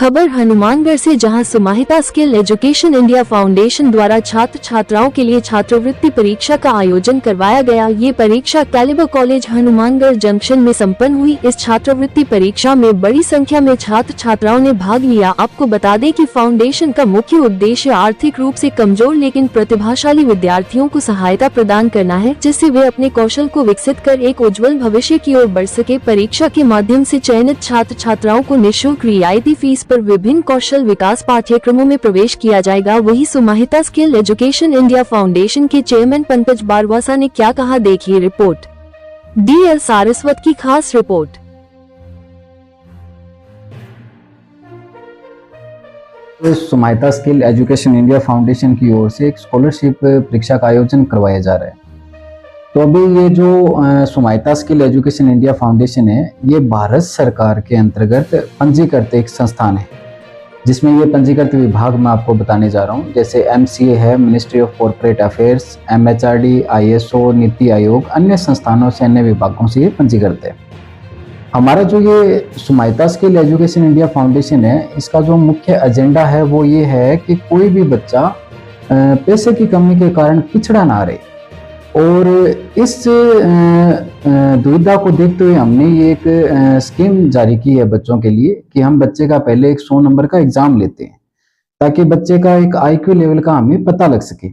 खबर हनुमानगढ़ से, जहां समाहिता स्किल एजुकेशन इंडिया फाउंडेशन द्वारा छात्र छात्राओं के लिए छात्रवृत्ति परीक्षा का आयोजन करवाया गया। ये परीक्षा कैलिबर कॉलेज हनुमानगढ़ जंक्शन में संपन्न हुई। इस छात्रवृत्ति परीक्षा में बड़ी संख्या में छात्र छात्राओं ने भाग लिया। आपको बता दें कि फाउंडेशन का मुख्य उद्देश्य आर्थिक रूप से कमजोर लेकिन प्रतिभाशाली विद्यार्थियों को सहायता प्रदान करना है, जिससे वे अपने कौशल को विकसित कर एक उज्जवल भविष्य की ओर बढ़ सके। परीक्षा के माध्यम से चयनित छात्र छात्राओं को निःशुल्क रियायती फीस पर विभिन्न कौशल विकास पाठ्यक्रमों में प्रवेश किया जाएगा। वही Samahita skill education India foundation के चेयरमैन पंकज बारवासा ने क्या कहा, देखिए रिपोर्ट। DL सारस्वत की खास report. Samahita skill education India foundation की ओर से एक स्कॉलरशिप परीक्षा का आयोजन करवाया जा रहा है। तो अभी ये जो समाहिता स्किल एजुकेशन इंडिया फाउंडेशन है, ये भारत सरकार के अंतर्गत पंजीकृत एक संस्थान है, जिसमें ये पंजीकृत विभाग मैं आपको बताने जा रहा हूँ। जैसे MCA है, ministry of corporate affairs, MHRD, ISO, NITI Aayog, अन्य संस्थानों से, अन्य विभागों से ये पंजीकृत है। हमारा जो ये समाहिता स्किल एजुकेशन इंडिया फाउंडेशन है, इसका जो मुख्य एजेंडा है वो ये है कि कोई भी बच्चा पैसे की कमी के कारण पिछड़ा ना रहे। और इस दुविधा को देखते हुए हमने ये एक स्कीम जारी की है बच्चों के लिए कि हम बच्चे का पहले एक 100 नंबर का एग्जाम लेते हैं, ताकि बच्चे का एक IQ लेवल का हमें पता लग सके।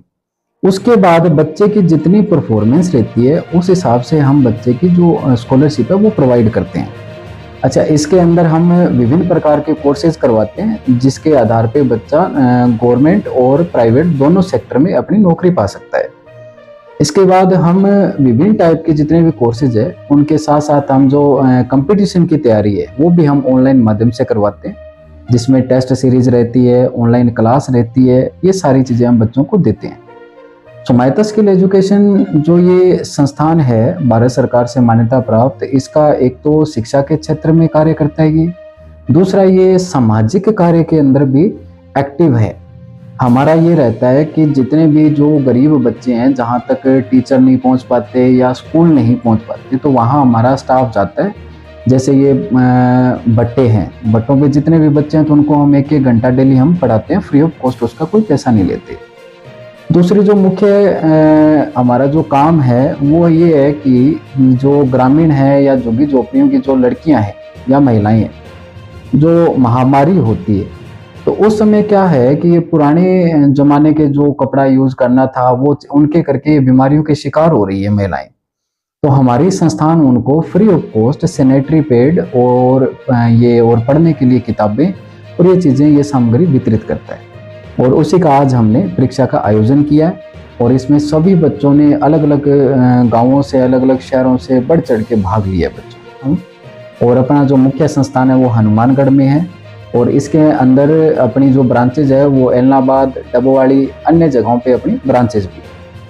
उसके बाद बच्चे की जितनी परफॉर्मेंस रहती है उस हिसाब से हम बच्चे की जो स्कॉलरशिप है वो प्रोवाइड करते हैं। अच्छा, इसके अंदर हम विभिन्न प्रकार के कोर्सेज करवाते हैं, जिसके आधार पे बच्चा गवर्नमेंट और प्राइवेट दोनों सेक्टर में अपनी नौकरी पा सकता है। इसके बाद हम विभिन्न टाइप के जितने भी कोर्सेज है, उनके साथ साथ हम जो कंपटीशन की तैयारी है वो भी हम ऑनलाइन माध्यम से करवाते हैं, जिसमें टेस्ट सीरीज रहती है, ऑनलाइन क्लास रहती है। ये सारी चीज़ें हम बच्चों को देते हैं। समाहिता स्किल एजुकेशन जो ये संस्थान है भारत सरकार से मान्यता प्राप्त, इसका एक तो शिक्षा के क्षेत्र में कार्य करता है ये, दूसरा ये सामाजिक कार्य के अंदर भी एक्टिव है। हमारा ये रहता है कि जितने भी जो गरीब बच्चे हैं, जहाँ तक टीचर नहीं पहुँच पाते या स्कूल नहीं पहुँच पाते, तो वहाँ हमारा स्टाफ जाता है। जैसे ये बट्टे हैं, बट्टों पे जितने भी बच्चे हैं तो उनको हम 1-1 घंटा डेली हम पढ़ाते हैं, फ्री ऑफ कॉस्ट, उसका कोई पैसा नहीं लेते। दूसरी जो मुख्य हमारा जो काम है वो ये है कि जो ग्रामीण है या झुग्गी झोपड़ियों की जो लड़कियां हैं या महिलाएं हैं, जो महामारी होती है, तो उस समय क्या है कि ये पुराने जमाने के जो कपड़ा यूज करना था वो उनके करके बीमारियों के शिकार हो रही है महिलाएं। तो हमारी संस्थान उनको free of cost sanitary pad और पढ़ने के लिए किताबें और ये चीज़ें, ये सामग्री वितरित करता है। और उसी का आज हमने परीक्षा का आयोजन किया है और इसमें सभी बच्चों ने अलग अलग गाँवों से, अलग अलग शहरों से बढ़ चढ़ के भाग लिया बच्चों। और अपना जो मुख्य संस्थान है वो हनुमानगढ़ में है और इसके अंदर अपनी जो ब्रांचेज है वो एलनाबाद, डबोवाड़ी, अन्य जगहों पे अपनी ब्रांचेज भी